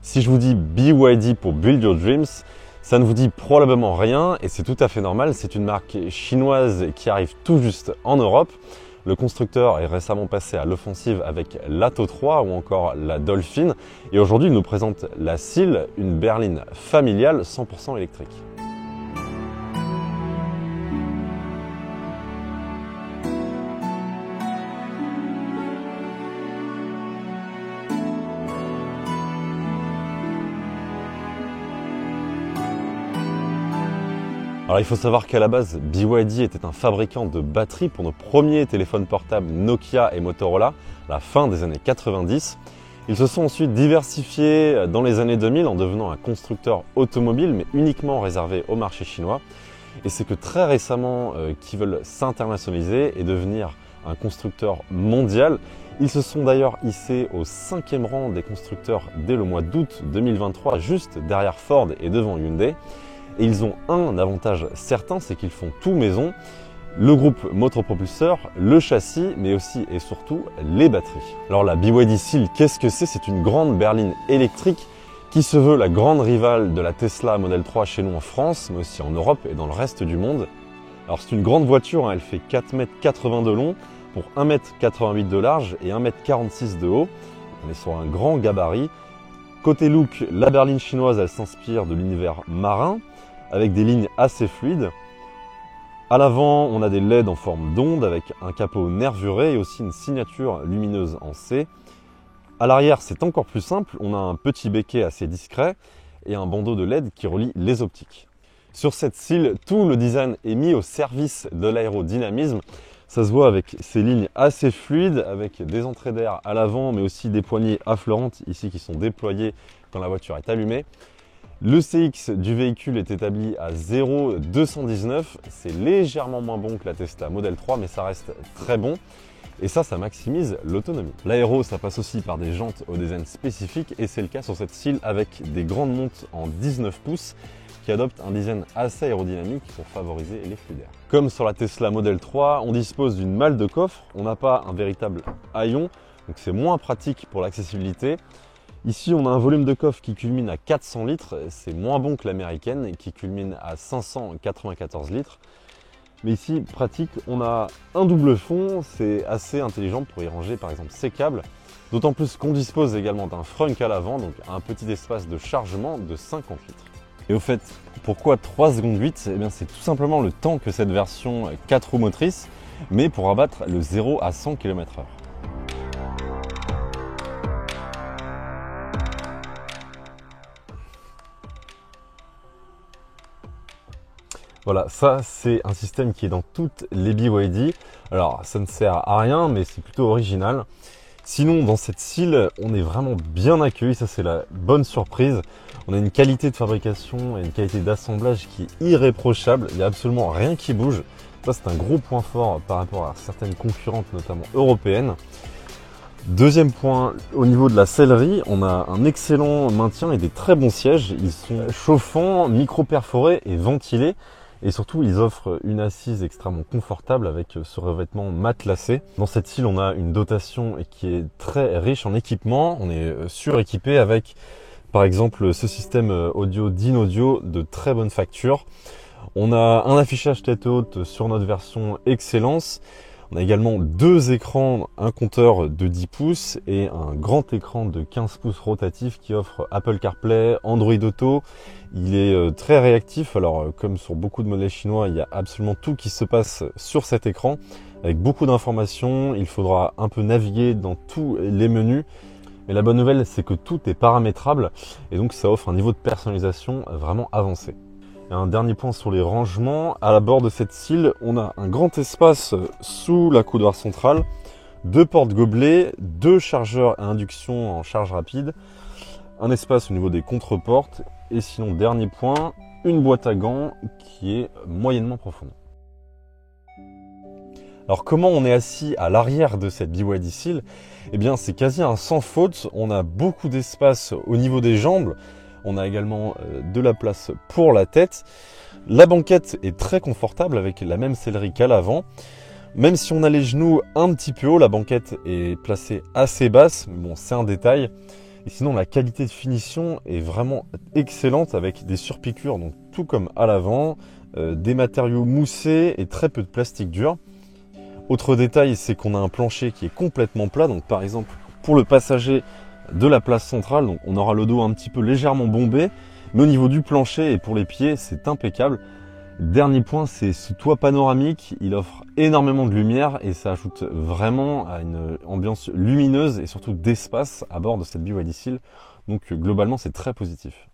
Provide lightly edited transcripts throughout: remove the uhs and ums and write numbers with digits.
Si je vous dis BYD pour Build Your Dreams, ça ne vous dit probablement rien et c'est tout à fait normal. C'est une marque chinoise qui arrive tout juste en Europe. Le constructeur est récemment passé à l'offensive avec l'Atto 3 ou encore la Dolphin. Et aujourd'hui, il nous présente la Seal, une berline familiale 100% électrique. Alors il faut savoir qu'à la base, BYD était un fabricant de batteries pour nos premiers téléphones portables Nokia et Motorola à la fin des années 90. Ils se sont ensuite diversifiés dans les années 2000 en devenant un constructeur automobile, mais uniquement réservé au marché chinois. Et c'est que très récemment, qu'ils veulent s'internationaliser et devenir un constructeur mondial. Ils se sont d'ailleurs hissés au 5e rang des constructeurs dès le mois d'août 2023, juste derrière Ford et devant Hyundai. Et ils ont un avantage certain, c'est qu'ils font tout maison. Le groupe motopropulseur, le châssis, mais aussi et surtout les batteries. Alors la BYD Seal, qu'est-ce que c'est? C'est une grande berline électrique qui se veut la grande rivale de la Tesla Model 3 chez nous en France, mais aussi en Europe et dans le reste du monde. Alors c'est une grande voiture, elle fait 4,80 m de long pour 1,88 m de large et 1,46 m de haut. On est sur un grand gabarit. Côté look, la berline chinoise, elle s'inspire de l'univers marin, avec des lignes assez fluides. À l'avant, on a des LED en forme d'onde avec un capot nervuré et aussi une signature lumineuse en C. À l'arrière, c'est encore plus simple, on a un petit béquet assez discret et un bandeau de LED qui relie les optiques. Sur cette Seal, tout le design est mis au service de l'aérodynamisme. Ça se voit avec ces lignes assez fluides, avec des entrées d'air à l'avant, mais aussi des poignées affleurantes ici qui sont déployées quand la voiture est allumée. Le CX du véhicule est établi à 0,219. C'est légèrement moins bon que la Tesla Model 3, mais ça reste très bon. Et ça maximise l'autonomie. L'aéro, ça passe aussi par des jantes au design spécifique, et c'est le cas sur cette Seal avec des grandes montes en 19 pouces qui adoptent un design assez aérodynamique pour favoriser les flux d'air. Comme sur la Tesla Model 3, on dispose d'une malle de coffre. On n'a pas un véritable haillon, donc c'est moins pratique pour l'accessibilité. Ici, on a un volume de coffre qui culmine à 400 litres. C'est moins bon que l'américaine qui culmine à 594 litres. Mais ici, pratique, on a un double fond. C'est assez intelligent pour y ranger par exemple ses câbles. D'autant plus qu'on dispose également d'un frunk à l'avant, donc un petit espace de chargement de 50 litres. Et au fait, pourquoi 3 secondes 8 ? Eh bien, c'est tout simplement le temps que cette version 4 roues motrices met pour abattre le 0 à 100 km/h. Voilà, ça c'est un système qui est dans toutes les BYD. Alors ça ne sert à rien, mais c'est plutôt original. Sinon, dans cette Seal, on est vraiment bien accueilli, ça c'est la bonne surprise. On a une qualité de fabrication et une qualité d'assemblage qui est irréprochable. Il n'y a absolument rien qui bouge. Ça c'est un gros point fort par rapport à certaines concurrentes, notamment européennes. Deuxième point, au niveau de la sellerie, on a un excellent maintien et des très bons sièges. Ils sont chauffants, micro-perforés et ventilés. Et surtout, ils offrent une assise extrêmement confortable avec ce revêtement matelassé. Dans cette Seal, on a une dotation qui est très riche en équipement. On est suréquipé avec, par exemple, ce système audio d'InAudio de très bonne facture. On a un affichage tête haute sur notre version Excellence. On a également 2 écrans, un compteur de 10 pouces et un grand écran de 15 pouces rotatif qui offre Apple CarPlay, Android Auto. Il est très réactif, alors comme sur beaucoup de modèles chinois, il y a absolument tout qui se passe sur cet écran. Avec beaucoup d'informations, il faudra un peu naviguer dans tous les menus. Mais la bonne nouvelle, c'est que tout est paramétrable et donc ça offre un niveau de personnalisation vraiment avancé. Et un dernier point sur les rangements, à la bord de cette Seal, on a un grand espace sous la coudoir centrale, 2 portes gobelets, 2 chargeurs à induction en charge rapide, un espace au niveau des contre-portes et sinon, dernier point, une boîte à gants qui est moyennement profonde. Alors comment on est assis à l'arrière de cette BYD Seal? Eh bien c'est quasi un sans faute, on a beaucoup d'espace au niveau des jambes. On a également de la place pour la tête. La banquette est très confortable avec la même sellerie qu'à l'avant. Même si on a les genoux un petit peu haut, la banquette est placée assez basse. Mais bon, c'est un détail. Et sinon, la qualité de finition est vraiment excellente avec des surpiqûres, donc tout comme à l'avant, des matériaux moussés et très peu de plastique dur. Autre détail, c'est qu'on a un plancher qui est complètement plat. Donc par exemple, pour le passager de la place centrale, donc on aura le dos un petit peu légèrement bombé, mais au niveau du plancher et pour les pieds, c'est impeccable. Dernier point, c'est ce toit panoramique. Il offre énormément de lumière et ça ajoute vraiment à une ambiance lumineuse et surtout d'espace à bord de cette BYD Seal. Donc globalement, c'est très positif.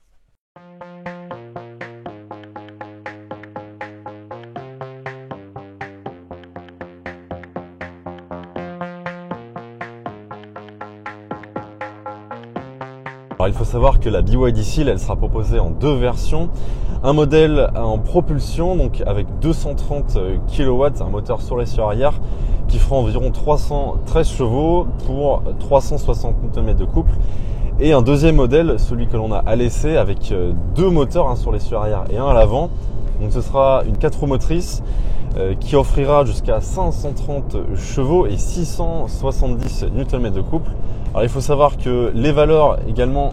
Alors, il faut savoir que la BYD Seal, elle sera proposée en deux versions. Un modèle en propulsion, donc avec 230 kW, un moteur sur l'essieu arrière qui fera environ 313 chevaux pour 360 Nm de couple. Et un deuxième modèle, celui que l'on a à l'essai, avec deux moteurs, un sur l'essieu arrière et un à l'avant. Donc ce sera une 4 roues motrices qui offrira jusqu'à 530 chevaux et 670 Nm de couple. Alors il faut savoir que les valeurs également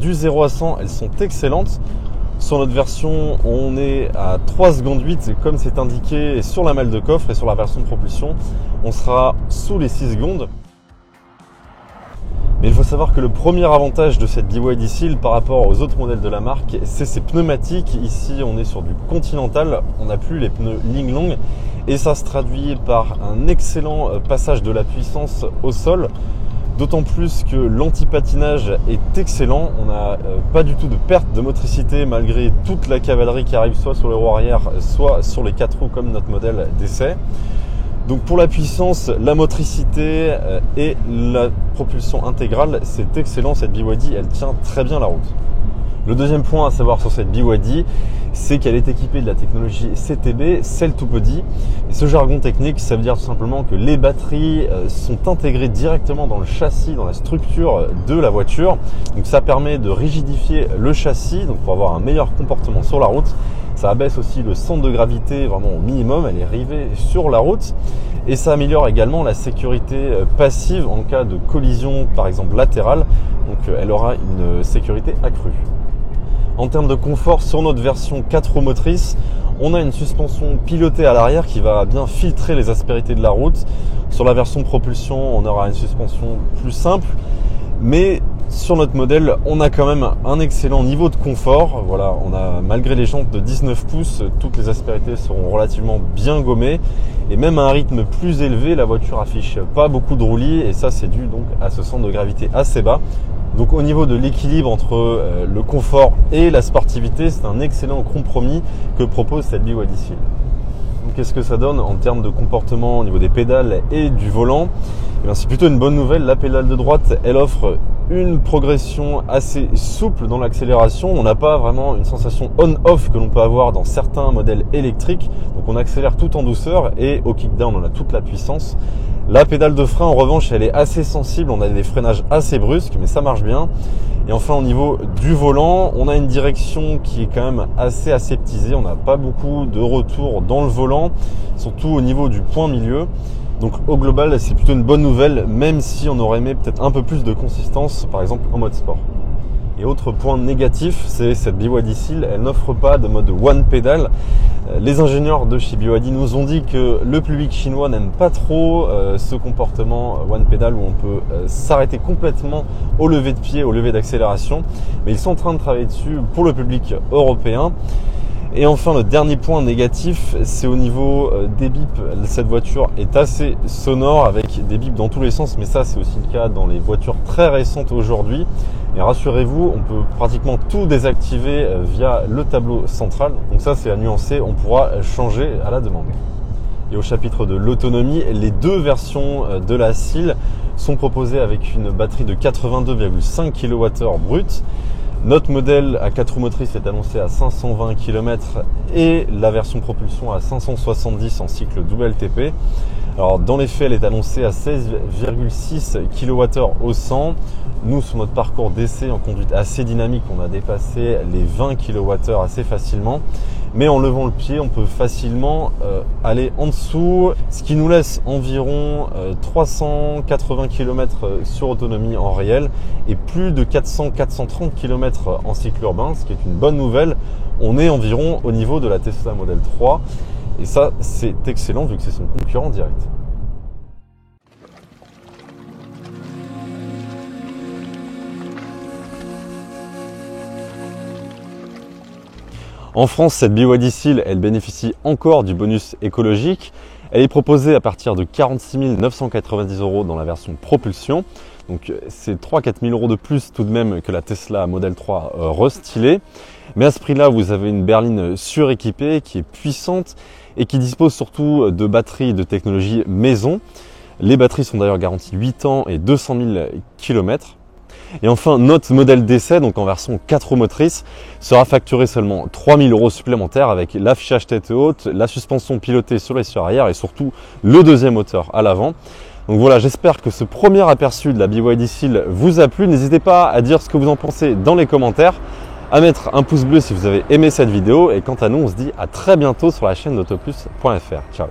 du 0 à 100, elles sont excellentes. Sur notre version, on est à 3 secondes 8 comme c'est indiqué sur la malle de coffre, et sur la version de propulsion, on sera sous les 6 secondes. Mais il faut savoir que le premier avantage de cette BYD Seal par rapport aux autres modèles de la marque, c'est ses pneumatiques. Ici, on est sur du Continental, on n'a plus les pneus ligne longue et ça se traduit par un excellent passage de la puissance au sol. D'autant plus que l'anti-patinage est excellent, on n'a pas du tout de perte de motricité malgré toute la cavalerie qui arrive soit sur les roues arrière, soit sur les 4 roues comme notre modèle d'essai. Donc pour la puissance, la motricité et la propulsion intégrale, c'est excellent, cette BYD, elle tient très bien la route. Le deuxième point à savoir sur cette BYD, c'est qu'elle est équipée de la technologie CTB, Cell to Body. Et ce jargon technique, ça veut dire tout simplement que les batteries sont intégrées directement dans le châssis, dans la structure de la voiture. Donc ça permet de rigidifier le châssis, donc pour avoir un meilleur comportement sur la route. Ça abaisse aussi le centre de gravité vraiment au minimum, elle est rivée sur la route. Et ça améliore également la sécurité passive en cas de collision, par exemple latérale. Donc elle aura une sécurité accrue. En termes de confort, sur notre version 4 roues motrices, on a une suspension pilotée à l'arrière qui va bien filtrer les aspérités de la route. Sur la version propulsion, on aura une suspension plus simple, mais sur notre modèle, on a quand même un excellent niveau de confort. Voilà, on a, malgré les jantes de 19 pouces, toutes les aspérités seront relativement bien gommées. Et même à un rythme plus élevé, la voiture affiche pas beaucoup de roulis et ça c'est dû donc à ce centre de gravité assez bas. Donc au niveau de l'équilibre entre le confort et la sportivité, c'est un excellent compromis que propose cette BYD Seal. Donc qu'est-ce que ça donne en termes de comportement au niveau des pédales et du volant? Eh bien, c'est plutôt une bonne nouvelle. La pédale de droite, elle offre une progression assez souple dans l'accélération. On n'a pas vraiment une sensation on-off que l'on peut avoir dans certains modèles électriques. Donc on accélère tout en douceur et au kickdown, on a toute la puissance. La pédale de frein, en revanche, elle est assez sensible. On a des freinages assez brusques, mais ça marche bien. Et enfin, au niveau du volant, on a une direction qui est quand même assez aseptisée. On n'a pas beaucoup de retour dans le volant, surtout au niveau du point milieu. Donc au global, c'est plutôt une bonne nouvelle, même si on aurait aimé peut-être un peu plus de consistance, par exemple en mode sport. Et autre point négatif, c'est cette BYD Seal, elle n'offre pas de mode one pedal. Les ingénieurs de chez BYD nous ont dit que le public chinois n'aime pas trop ce comportement one pedal où on peut s'arrêter complètement au lever de pied, au lever d'accélération. Mais ils sont en train de travailler dessus pour le public européen. Et enfin, le dernier point négatif, c'est au niveau des bips. Cette voiture est assez sonore avec des bips dans tous les sens, mais ça c'est aussi le cas dans les voitures très récentes aujourd'hui. Et rassurez-vous, on peut pratiquement tout désactiver via le tableau central. Donc ça c'est à nuancer, on pourra changer à la demande. Et au chapitre de l'autonomie, les deux versions de la Seal sont proposées avec une batterie de 82,5 kWh brut. Notre modèle à 4 roues motrices est annoncé à 520 km et la version propulsion à 570 en cycle WLTP. Alors dans les faits, elle est annoncée à 16,6 kWh au 100. Nous, sur notre parcours d'essai en conduite assez dynamique, on a dépassé les 20 kWh assez facilement. Mais en levant le pied, on peut facilement aller en dessous, ce qui nous laisse environ 380 km sur autonomie en réel et plus de 400-430 km en cycle urbain, ce qui est une bonne nouvelle. On est environ au niveau de la Tesla Model 3 et ça, c'est excellent vu que c'est son concurrent direct. En France, cette BYD Seal, elle bénéficie encore du bonus écologique. Elle est proposée à partir de 46 990 € dans la version propulsion. Donc c'est 3-4 000 € de plus tout de même que la Tesla Model 3 restylée. Mais à ce prix-là, vous avez une berline suréquipée qui est puissante et qui dispose surtout de batteries de technologie maison. Les batteries sont d'ailleurs garanties 8 ans et 200 000 km. Et enfin, notre modèle d'essai, donc en version 4 roues motrices, sera facturé seulement 3 000 € supplémentaires avec l'affichage tête haute, la suspension pilotée sur l'essieu arrière et surtout le deuxième moteur à l'avant. Donc voilà, j'espère que ce premier aperçu de la BYD Seal vous a plu. N'hésitez pas à dire ce que vous en pensez dans les commentaires, à mettre un pouce bleu si vous avez aimé cette vidéo. Et quant à nous, on se dit à très bientôt sur la chaîne d'autoplus.fr. Ciao.